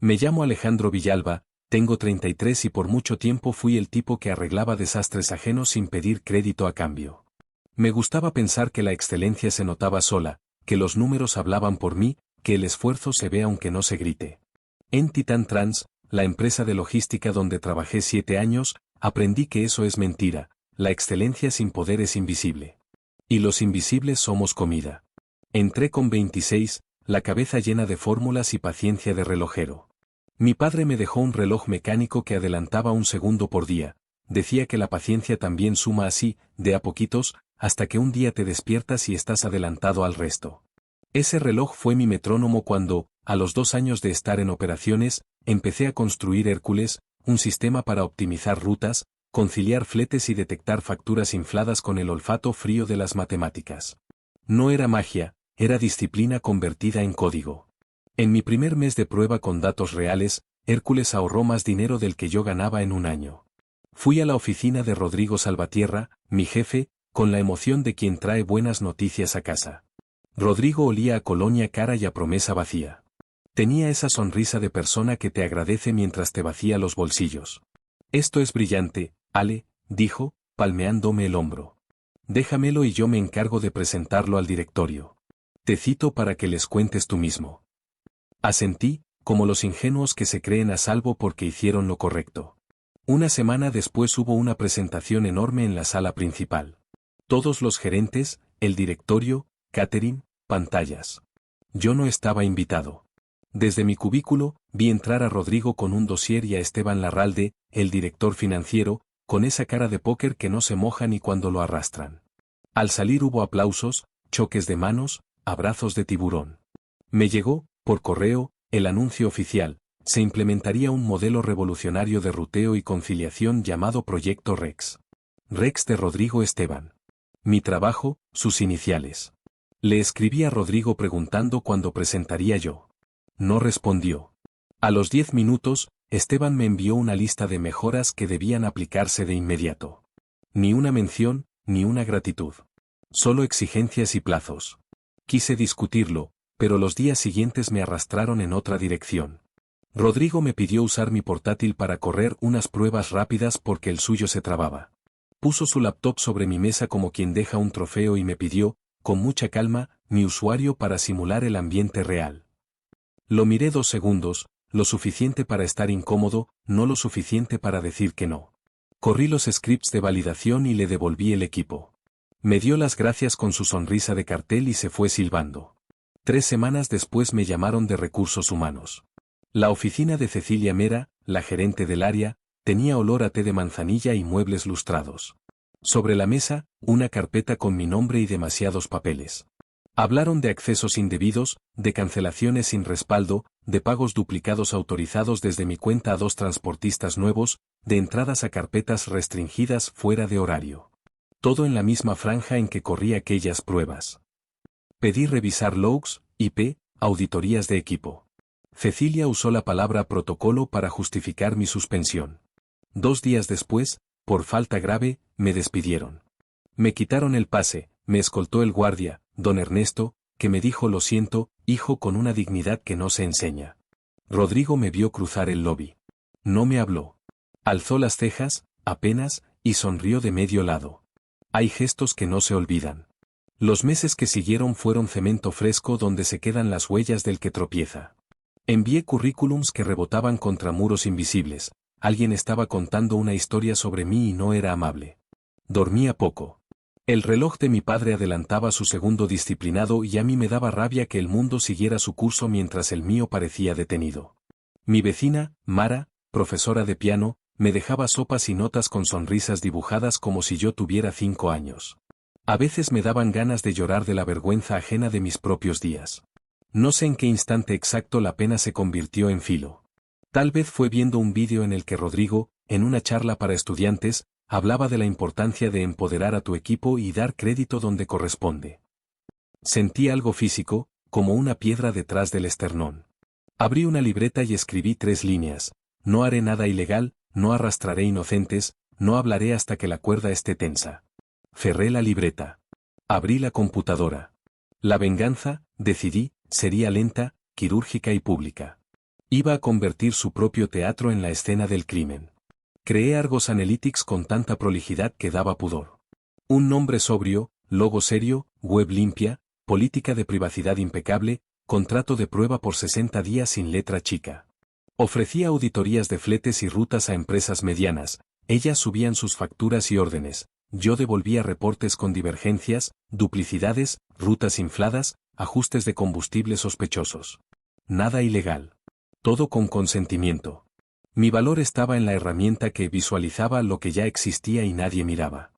Me llamo Alejandro Villalba, tengo 33 y por mucho tiempo fui el tipo que arreglaba desastres ajenos sin pedir crédito a cambio. Me gustaba pensar que la excelencia se notaba sola, que los números hablaban por mí, que el esfuerzo se ve aunque no se grite. En Titan Trans, la empresa de logística donde trabajé 7 años, aprendí que eso es mentira, la excelencia sin poder es invisible. Y los invisibles somos comida. Entré con 26, la cabeza llena de fórmulas y paciencia de relojero. Mi padre me dejó un reloj mecánico que adelantaba 1 segundo por día. Decía que la paciencia también suma así, de a poquitos, hasta que un día te despiertas y estás adelantado al resto. Ese reloj fue mi metrónomo cuando, a los 2 años de estar en operaciones, empecé a construir Hércules, un sistema para optimizar rutas, conciliar fletes y detectar facturas infladas con el olfato frío de las matemáticas. No era magia, era disciplina convertida en código. En mi primer mes de prueba con datos reales, Hércules ahorró más dinero del que yo ganaba en un año. Fui a la oficina de Rodrigo Salvatierra, mi jefe, con la emoción de quien trae buenas noticias a casa. Rodrigo olía a colonia cara y a promesa vacía. Tenía esa sonrisa de persona que te agradece mientras te vacía los bolsillos. Esto es brillante, Ale, dijo, palmeándome el hombro. Déjamelo y yo me encargo de presentarlo al directorio. Te cito para que les cuentes tú mismo. Asentí, como los ingenuos que se creen a salvo porque hicieron lo correcto. Una semana después hubo una presentación enorme en la sala principal. Todos los gerentes, el directorio, catering, pantallas. Yo no estaba invitado. Desde mi cubículo, vi entrar a Rodrigo con un dossier y a Esteban Larralde, el director financiero, con esa cara de póker que no se moja ni cuando lo arrastran. Al salir hubo aplausos, choques de manos, abrazos de tiburón. Me llegó, por correo, el anuncio oficial: se implementaría un modelo revolucionario de ruteo y conciliación llamado Proyecto Rex. Rex de Rodrigo Esteban. Mi trabajo, sus iniciales. Le escribí a Rodrigo preguntando cuándo presentaría yo. No respondió. A los 10 minutos, Esteban me envió una lista de mejoras que debían aplicarse de inmediato. Ni una mención, ni una gratitud. Solo exigencias y plazos. Quise discutirlo, pero los días siguientes me arrastraron en otra dirección. Rodrigo me pidió usar mi portátil para correr unas pruebas rápidas porque el suyo se trababa. Puso su laptop sobre mi mesa como quien deja un trofeo y me pidió, con mucha calma, mi usuario para simular el ambiente real. Lo miré 2 segundos, lo suficiente para estar incómodo, no lo suficiente para decir que no. Corrí los scripts de validación y le devolví el equipo. Me dio las gracias con su sonrisa de cartel y se fue silbando. 3 semanas después me llamaron de Recursos Humanos. La oficina de Cecilia Mera, la gerente del área, tenía olor a té de manzanilla y muebles lustrados. Sobre la mesa, una carpeta con mi nombre y demasiados papeles. Hablaron de accesos indebidos, de cancelaciones sin respaldo, de pagos duplicados autorizados desde mi cuenta a 2 transportistas nuevos, de entradas a carpetas restringidas fuera de horario. Todo en la misma franja en que corrí aquellas pruebas. Pedí revisar logs, IP, auditorías de equipo. Cecilia usó la palabra protocolo para justificar mi suspensión. 2 días después, por falta grave, me despidieron. Me quitaron el pase, me escoltó el guardia, don Ernesto, que me dijo lo siento, hijo, con una dignidad que no se enseña. Rodrigo me vio cruzar el lobby. No me habló. Alzó las cejas, apenas, y sonrió de medio lado. Hay gestos que no se olvidan. Los meses que siguieron fueron cemento fresco donde se quedan las huellas del que tropieza. Envié currículums que rebotaban contra muros invisibles. Alguien estaba contando una historia sobre mí y no era amable. Dormía poco. El reloj de mi padre adelantaba su segundo disciplinado y a mí me daba rabia que el mundo siguiera su curso mientras el mío parecía detenido. Mi vecina, Mara, profesora de piano, me dejaba sopas y notas con sonrisas dibujadas como si yo tuviera 5 años. A veces me daban ganas de llorar de la vergüenza ajena de mis propios días. No sé en qué instante exacto la pena se convirtió en filo. Tal vez fue viendo un vídeo en el que Rodrigo, en una charla para estudiantes, hablaba de la importancia de empoderar a tu equipo y dar crédito donde corresponde. Sentí algo físico, como una piedra detrás del esternón. Abrí una libreta y escribí 3 líneas. No haré nada ilegal, no arrastraré inocentes, no hablaré hasta que la cuerda esté tensa. Cerré la libreta. Abrí la computadora. La venganza, decidí, sería lenta, quirúrgica y pública. Iba a convertir su propio teatro en la escena del crimen. Creé Argos Analytics con tanta prolijidad que daba pudor. Un nombre sobrio, logo serio, web limpia, política de privacidad impecable, contrato de prueba por 60 días sin letra chica. Ofrecía auditorías de fletes y rutas a empresas medianas, ellas subían sus facturas y órdenes, yo devolvía reportes con divergencias, duplicidades, rutas infladas, ajustes de combustible sospechosos. Nada ilegal. Todo con consentimiento. Mi valor estaba en la herramienta que visualizaba lo que ya existía y nadie miraba.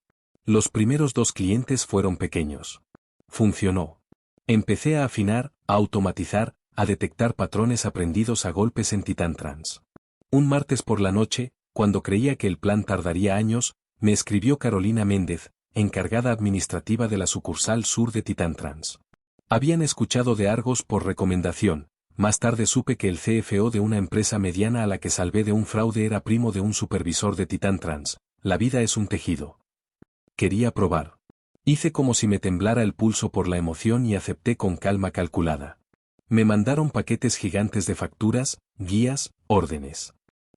Los primeros 2 clientes fueron pequeños. Funcionó. Empecé a afinar, a automatizar, a detectar patrones aprendidos a golpes en Titan Trans. Un martes por la noche, cuando creía que el plan tardaría años, me escribió Carolina Méndez, encargada administrativa de la sucursal sur de Titan Trans. Habían escuchado de Argos por recomendación. Más tarde supe que el CFO de una empresa mediana a la que salvé de un fraude era primo de un supervisor de Titan Trans. La vida es un tejido. Quería probar. Hice como si me temblara el pulso por la emoción y acepté con calma calculada. Me mandaron paquetes gigantes de facturas, guías, órdenes.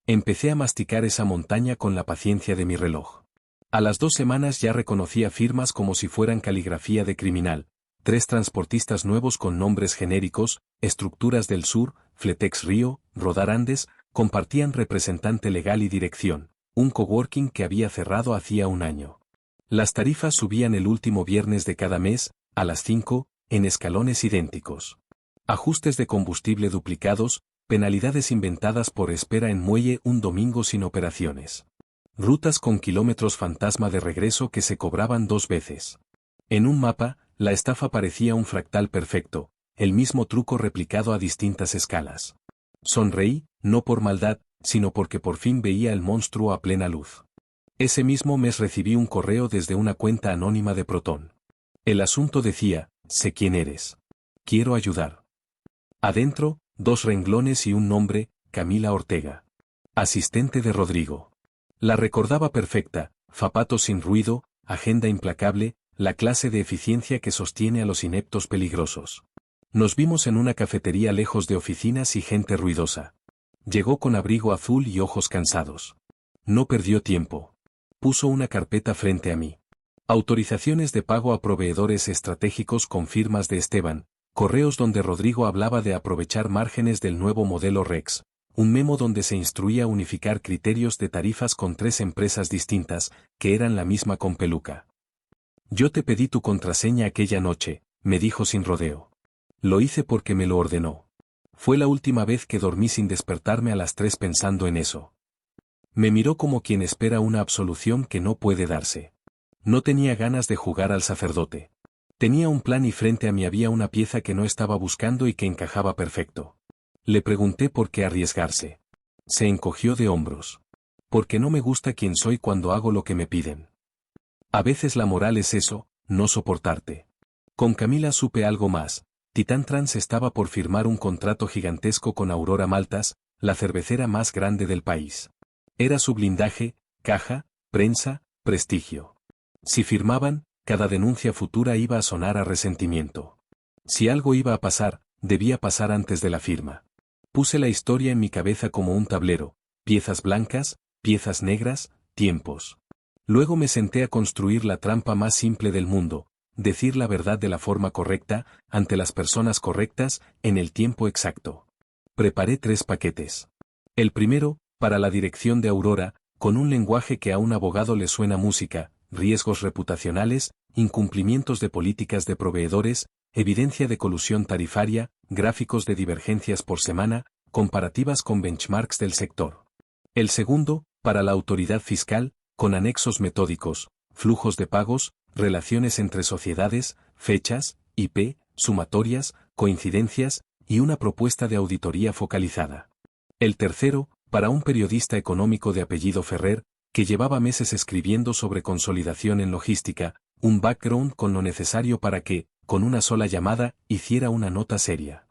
Empecé a masticar esa montaña con la paciencia de mi reloj. A las 2 semanas ya reconocía firmas como si fueran caligrafía de criminal. 3 transportistas nuevos con nombres genéricos, Estructuras del Sur, Fletex Río, Rodar Andes, compartían representante legal y dirección, un coworking que había cerrado hacía un año. Las tarifas subían el último viernes de cada mes, a las 5, en escalones idénticos. Ajustes de combustible duplicados, penalidades inventadas por espera en muelle un domingo sin operaciones. Rutas con kilómetros fantasma de regreso que se cobraban 2 veces. En un mapa, la estafa parecía un fractal perfecto, el mismo truco replicado a distintas escalas. Sonreí, no por maldad, sino porque por fin veía el monstruo a plena luz. Ese mismo mes recibí un correo desde una cuenta anónima de Proton. El asunto decía, sé quién eres. Quiero ayudar. Adentro, 2 renglones y un nombre, Camila Ortega. Asistente de Rodrigo. La recordaba perfecta, zapatos sin ruido, agenda implacable, la clase de eficiencia que sostiene a los ineptos peligrosos. Nos vimos en una cafetería lejos de oficinas y gente ruidosa. Llegó con abrigo azul y ojos cansados. No perdió tiempo. Puso una carpeta frente a mí. Autorizaciones de pago a proveedores estratégicos con firmas de Esteban, correos donde Rodrigo hablaba de aprovechar márgenes del nuevo modelo Rex, un memo donde se instruía a unificar criterios de tarifas con 3 empresas distintas, que eran la misma con peluca. Yo te pedí tu contraseña aquella noche, me dijo sin rodeo. Lo hice porque me lo ordenó. Fue la última vez que dormí sin despertarme a las 3 pensando en eso. Me miró como quien espera una absolución que no puede darse. No tenía ganas de jugar al sacerdote. Tenía un plan y frente a mí había una pieza que no estaba buscando y que encajaba perfecto. Le pregunté por qué arriesgarse. Se encogió de hombros. Porque no me gusta quien soy cuando hago lo que me piden. A veces la moral es eso, no soportarte. Con Camila supe algo más. Titan Trans estaba por firmar un contrato gigantesco con Aurora Maltas, la cervecera más grande del país. Era su blindaje, caja, prensa, prestigio. Si firmaban, cada denuncia futura iba a sonar a resentimiento. Si algo iba a pasar, debía pasar antes de la firma. Puse la historia en mi cabeza como un tablero, piezas blancas, piezas negras, tiempos. Luego me senté a construir la trampa más simple del mundo, decir la verdad de la forma correcta, ante las personas correctas, en el tiempo exacto. Preparé 3 paquetes. El primero, para la dirección de Aurora, con un lenguaje que a un abogado le suena música, riesgos reputacionales, incumplimientos de políticas de proveedores, evidencia de colusión tarifaria, gráficos de divergencias por semana, comparativas con benchmarks del sector. El segundo, para la autoridad fiscal, con anexos metódicos, flujos de pagos, relaciones entre sociedades, fechas, IP, sumatorias, coincidencias, y una propuesta de auditoría focalizada. El tercero, para un periodista económico de apellido Ferrer, que llevaba meses escribiendo sobre consolidación en logística, un background con lo necesario para que, con una sola llamada, hiciera una nota seria.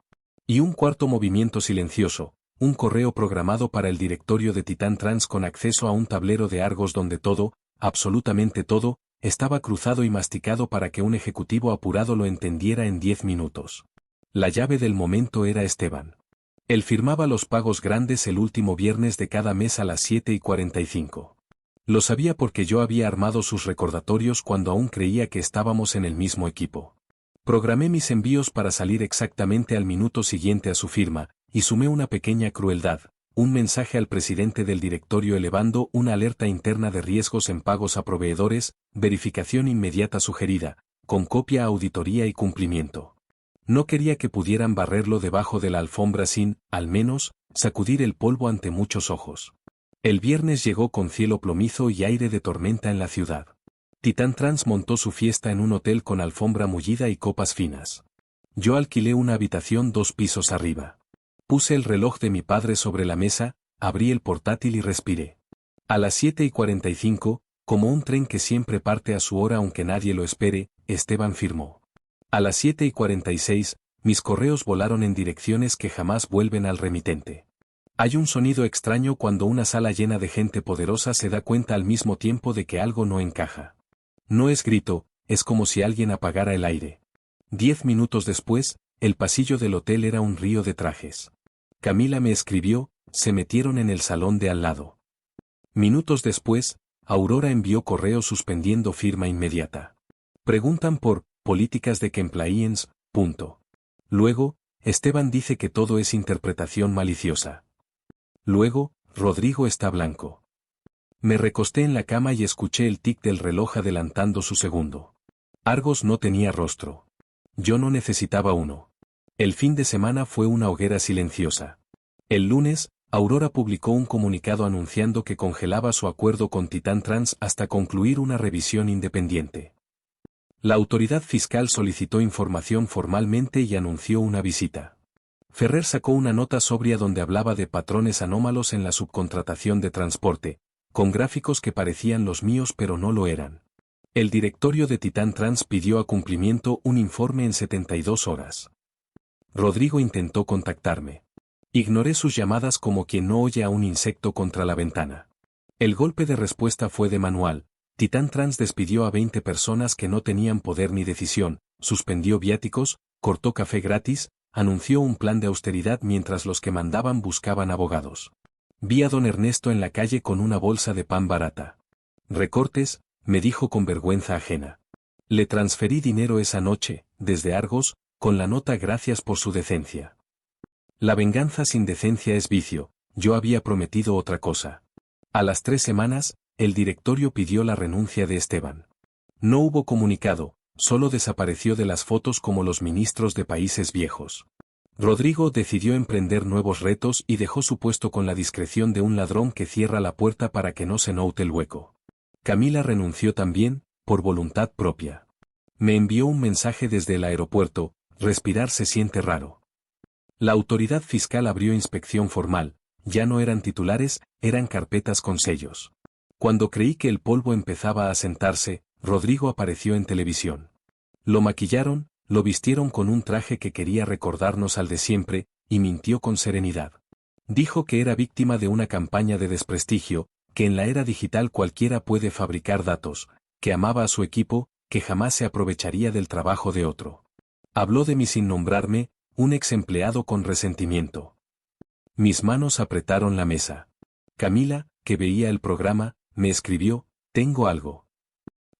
Y un cuarto movimiento silencioso, un correo programado para el directorio de Titan Trans con acceso a un tablero de Argos donde todo, absolutamente todo, estaba cruzado y masticado para que un ejecutivo apurado lo entendiera en 10 minutos. La llave del momento era Esteban. Él firmaba los pagos grandes el último viernes de cada mes a las 7:45. Lo sabía porque yo había armado sus recordatorios cuando aún creía que estábamos en el mismo equipo. Programé mis envíos para salir exactamente al minuto siguiente a su firma, y sumé una pequeña crueldad, un mensaje al presidente del directorio elevando una alerta interna de riesgos en pagos a proveedores, verificación inmediata sugerida, con copia a auditoría y cumplimiento. No quería que pudieran barrerlo debajo de la alfombra sin, al menos, sacudir el polvo ante muchos ojos. El viernes llegó con cielo plomizo y aire de tormenta en la ciudad. Titan Trans montó su fiesta en un hotel con alfombra mullida y copas finas. Yo alquilé una habitación 2 pisos arriba. Puse el reloj de mi padre sobre la mesa, abrí el portátil y respiré. A las 7:45, como un tren que siempre parte a su hora aunque nadie lo espere, Esteban firmó. A las 7:46, mis correos volaron en direcciones que jamás vuelven al remitente. Hay un sonido extraño cuando una sala llena de gente poderosa se da cuenta al mismo tiempo de que algo no encaja. No es grito, es como si alguien apagara el aire. 10 minutos después, el pasillo del hotel era un río de trajes. Camila me escribió, se metieron en el salón de al lado. Minutos después, Aurora envió correo suspendiendo firma inmediata. Preguntan por políticas de compliance. Luego, Esteban dice que todo es interpretación maliciosa. Luego, Rodrigo está blanco. Me recosté en la cama y escuché el tic del reloj adelantando su segundo. Argos no tenía rostro. Yo no necesitaba uno. El fin de semana fue una hoguera silenciosa. El lunes, Aurora publicó un comunicado anunciando que congelaba su acuerdo con Titan Trans hasta concluir una revisión independiente. La autoridad fiscal solicitó información formalmente y anunció una visita. Ferrer sacó una nota sobria donde hablaba de patrones anómalos en la subcontratación de transporte, con gráficos que parecían los míos pero no lo eran. El directorio de Titan Trans pidió a cumplimiento un informe en 72 horas. Rodrigo intentó contactarme. Ignoré sus llamadas como quien no oye a un insecto contra la ventana. El golpe de respuesta fue de manual. Titan Trans despidió a 20 personas que no tenían poder ni decisión, suspendió viáticos, cortó café gratis, anunció un plan de austeridad mientras los que mandaban buscaban abogados. Vi a don Ernesto en la calle con una bolsa de pan barata. Recortes, me dijo con vergüenza ajena. Le transferí dinero esa noche, desde Argos, con la nota gracias por su decencia. La venganza sin decencia es vicio, yo había prometido otra cosa. A las 3 semanas, el directorio pidió la renuncia de Esteban. No hubo comunicado, solo desapareció de las fotos como los ministros de países viejos. Rodrigo decidió emprender nuevos retos y dejó su puesto con la discreción de un ladrón que cierra la puerta para que no se note el hueco. Camila renunció también, por voluntad propia. Me envió un mensaje desde el aeropuerto, respirar se siente raro. La autoridad fiscal abrió inspección formal, ya no eran titulares, eran carpetas con sellos. Cuando creí que el polvo empezaba a sentarse, Rodrigo apareció en televisión. Lo maquillaron, lo vistieron con un traje que quería recordarnos al de siempre, y mintió con serenidad. Dijo que era víctima de una campaña de desprestigio, que en la era digital cualquiera puede fabricar datos, que amaba a su equipo, que jamás se aprovecharía del trabajo de otro. Habló de mí sin nombrarme, un ex empleado con resentimiento. Mis manos apretaron la mesa. Camila, que veía el programa, me escribió, tengo algo.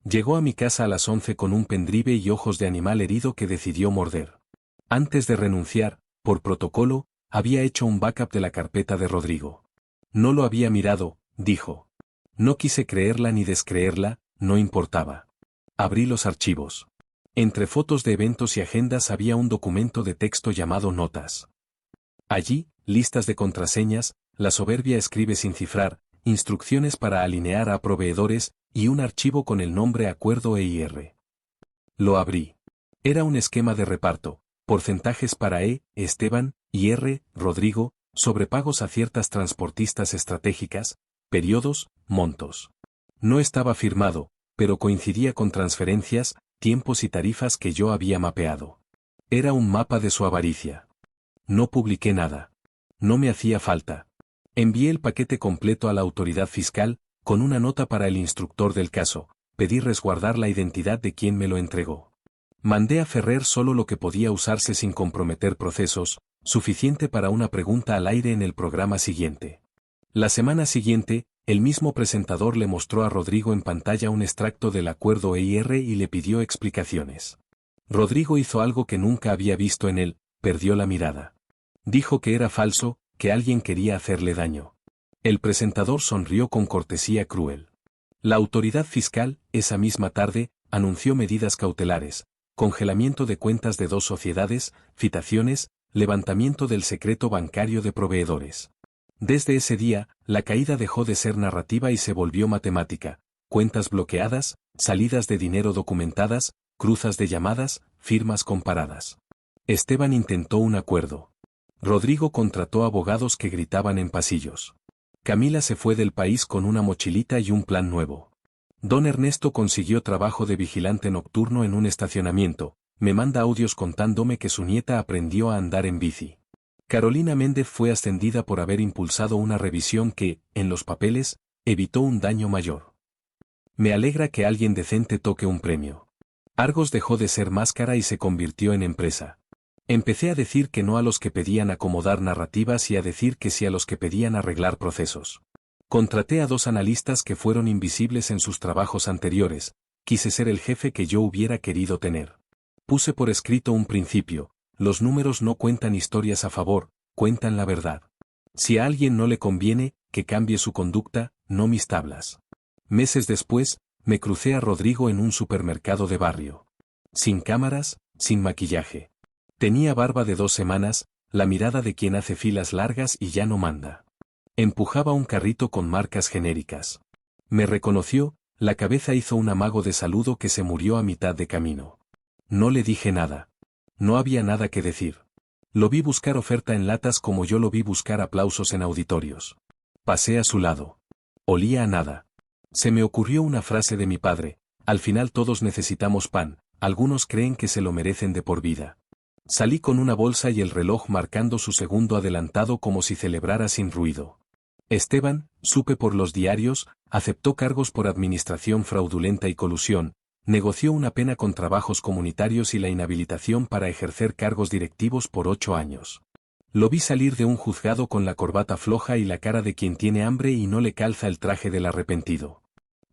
Llegó a mi casa a las 11 con un pendrive y ojos de animal herido que decidió morder. Antes de renunciar, por protocolo, había hecho un backup de la carpeta de Rodrigo. No lo había mirado, dijo. No quise creerla ni descreerla, no importaba. Abrí los archivos. Entre fotos de eventos y agendas había un documento de texto llamado Notas. Allí, listas de contraseñas, la soberbia escribe sin cifrar, instrucciones para alinear a proveedores, y un archivo con el nombre Acuerdo EIR. Lo abrí. Era un esquema de reparto, porcentajes para Esteban, y Rodrigo, sobrepagos a ciertas transportistas estratégicas, periodos, montos. No estaba firmado, pero coincidía con transferencias, tiempos y tarifas que yo había mapeado. Era un mapa de su avaricia. No publiqué nada. No me hacía falta. Envié el paquete completo a la autoridad fiscal, con una nota para el instructor del caso, pedí resguardar la identidad de quien me lo entregó. Mandé a Ferrer solo lo que podía usarse sin comprometer procesos, suficiente para una pregunta al aire en el programa siguiente. La semana siguiente, el mismo presentador le mostró a Rodrigo en pantalla un extracto del acuerdo EIR y le pidió explicaciones. Rodrigo hizo algo que nunca había visto en él, perdió la mirada. Dijo que era falso, que alguien quería hacerle daño. El presentador sonrió con cortesía cruel. La autoridad fiscal, esa misma tarde, anunció medidas cautelares, congelamiento de cuentas de 2 sociedades, citaciones, levantamiento del secreto bancario de proveedores. Desde ese día, la caída dejó de ser narrativa y se volvió matemática, cuentas bloqueadas, salidas de dinero documentadas, cruzas de llamadas, firmas comparadas. Esteban intentó un acuerdo. Rodrigo contrató abogados que gritaban en pasillos. Camila se fue del país con una mochilita y un plan nuevo. Don Ernesto consiguió trabajo de vigilante nocturno en un estacionamiento, me manda audios contándome que su nieta aprendió a andar en bici. Carolina Méndez fue ascendida por haber impulsado una revisión que, en los papeles, evitó un daño mayor. Me alegra que alguien decente toque un premio. Argos dejó de ser máscara y se convirtió en empresa. Empecé a decir que no a los que pedían acomodar narrativas y a decir que sí a los que pedían arreglar procesos. Contraté a 2 analistas que fueron invisibles en sus trabajos anteriores, quise ser el jefe que yo hubiera querido tener. Puse por escrito un principio, los números no cuentan historias a favor, cuentan la verdad. Si a alguien no le conviene, que cambie su conducta, no mis tablas. Meses después, me crucé a Rodrigo en un supermercado de barrio. Sin cámaras, sin maquillaje. Tenía barba de 2 semanas, la mirada de quien hace filas largas y ya no manda. Empujaba un carrito con marcas genéricas. Me reconoció, la cabeza hizo un amago de saludo que se murió a mitad de camino. No le dije nada. No había nada que decir. Lo vi buscar oferta en latas como yo lo vi buscar aplausos en auditorios. Pasé a su lado. Olía a nada. Se me ocurrió una frase de mi padre, al final todos necesitamos pan, algunos creen que se lo merecen de por vida. Salí con una bolsa y el reloj marcando su segundo adelantado como si celebrara sin ruido. Esteban, supe por los diarios, aceptó cargos por administración fraudulenta y colusión, negoció una pena con trabajos comunitarios y la inhabilitación para ejercer cargos directivos por 8 años. Lo vi salir de un juzgado con la corbata floja y la cara de quien tiene hambre y no le calza el traje del arrepentido.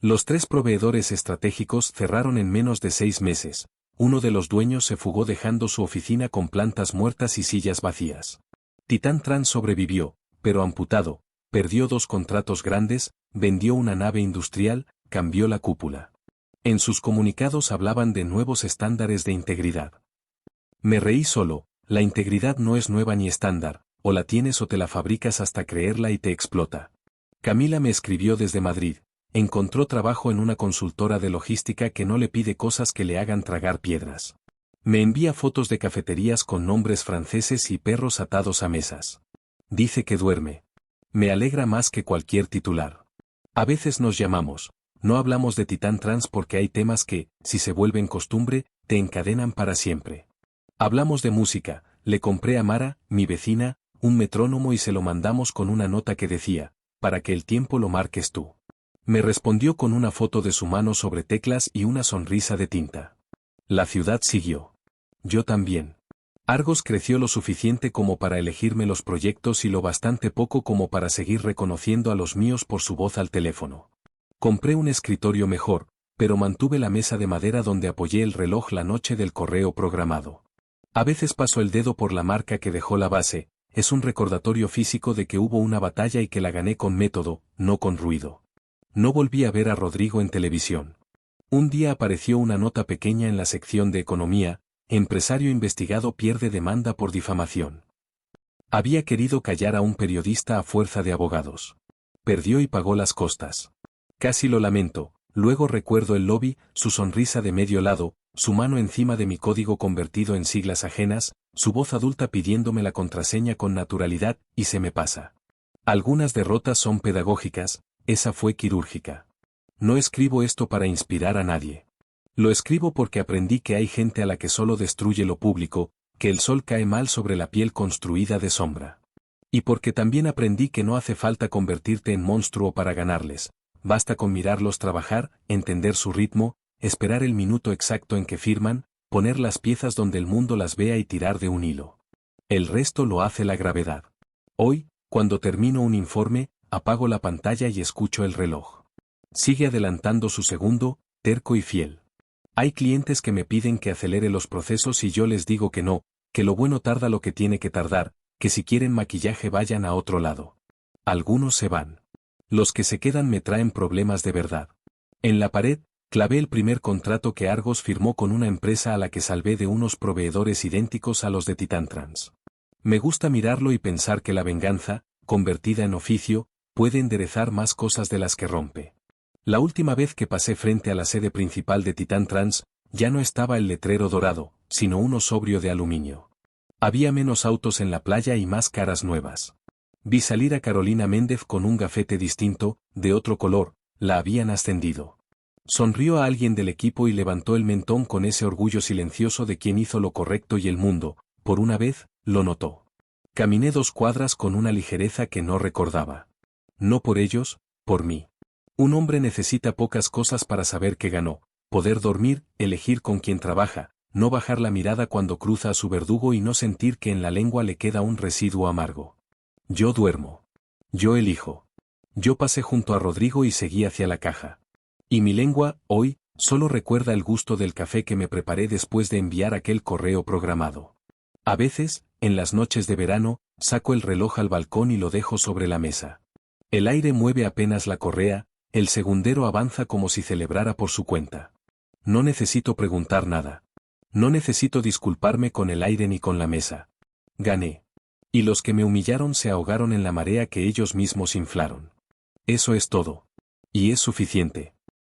Los 3 proveedores estratégicos cerraron en menos de 6 meses, uno de los dueños se fugó dejando su oficina con plantas muertas y sillas vacías. Titán Trans sobrevivió, pero amputado, perdió 2 contratos grandes, vendió una nave industrial, cambió la cúpula. En sus comunicados hablaban de nuevos estándares de integridad. Me reí solo, la integridad no es nueva ni estándar, o la tienes o te la fabricas hasta creerla y te explota. Camila me escribió desde Madrid, encontró trabajo en una consultora de logística que no le pide cosas que le hagan tragar piedras. Me envía fotos de cafeterías con nombres franceses y perros atados a mesas. Dice que duerme. Me alegra más que cualquier titular. A veces nos llamamos. No hablamos de Titán Trans porque hay temas que, si se vuelven costumbre, te encadenan para siempre. Hablamos de música, le compré a Mara, mi vecina, un metrónomo y se lo mandamos con una nota que decía, para que el tiempo lo marques tú. Me respondió con una foto de su mano sobre teclas y una sonrisa de tinta. La ciudad siguió. Yo también. Argos creció lo suficiente como para elegirme los proyectos y lo bastante poco como para seguir reconociendo a los míos por su voz al teléfono. Compré un escritorio mejor, pero mantuve la mesa de madera donde apoyé el reloj la noche del correo programado. A veces paso el dedo por la marca que dejó la base, es un recordatorio físico de que hubo una batalla y que la gané con método, no con ruido. No volví a ver a Rodrigo en televisión. Un día apareció una nota pequeña en la sección de economía, empresario investigado pierde demanda por difamación. Había querido callar a un periodista a fuerza de abogados. Perdió y pagó las costas. Casi lo lamento, luego recuerdo el lobby, su sonrisa de medio lado, su mano encima de mi código convertido en siglas ajenas, su voz adulta pidiéndome la contraseña con naturalidad, y se me pasa. Algunas derrotas son pedagógicas, esa fue quirúrgica. No escribo esto para inspirar a nadie. Lo escribo porque aprendí que hay gente a la que solo destruye lo público, que el sol cae mal sobre la piel construida de sombra. Y porque también aprendí que no hace falta convertirte en monstruo para ganarles, basta con mirarlos trabajar, entender su ritmo, esperar el minuto exacto en que firman, poner las piezas donde el mundo las vea y tirar de un hilo. El resto lo hace la gravedad. Hoy, cuando termino un informe, apago la pantalla y escucho el reloj. Sigue adelantando su segundo, terco y fiel. Hay clientes que me piden que acelere los procesos y yo les digo que no, que lo bueno tarda lo que tiene que tardar, que si quieren maquillaje vayan a otro lado. Algunos se van. Los que se quedan me traen problemas de verdad. En la pared, clavé el primer contrato que Argos firmó con una empresa a la que salvé de unos proveedores idénticos a los de Titan Trans. Me gusta mirarlo y pensar que la venganza, convertida en oficio, puede enderezar más cosas de las que rompe. La última vez que pasé frente a la sede principal de Titan Trans, ya no estaba el letrero dorado, sino uno sobrio de aluminio. Había menos autos en la playa y más caras nuevas. Vi salir a Carolina Méndez con un gafete distinto, de otro color, la habían ascendido. Sonrió a alguien del equipo y levantó el mentón con ese orgullo silencioso de quien hizo lo correcto y el mundo, por una vez, lo notó. Caminé 2 cuadras con una ligereza que no recordaba. No por ellos, por mí. Un hombre necesita pocas cosas para saber que ganó: poder dormir, elegir con quién trabaja, no bajar la mirada cuando cruza a su verdugo y no sentir que en la lengua le queda un residuo amargo. Yo duermo. Yo elijo. Yo pasé junto a Rodrigo y seguí hacia la caja. Y mi lengua, hoy, solo recuerda el gusto del café que me preparé después de enviar aquel correo programado. A veces, en las noches de verano, saco el reloj al balcón y lo dejo sobre la mesa. El aire mueve apenas la correa, el segundero avanza como si celebrara por su cuenta. No necesito preguntar nada. No necesito disculparme con el aire ni con la mesa. Gané. Y los que me humillaron se ahogaron en la marea que ellos mismos inflaron. Eso es todo. Y es suficiente.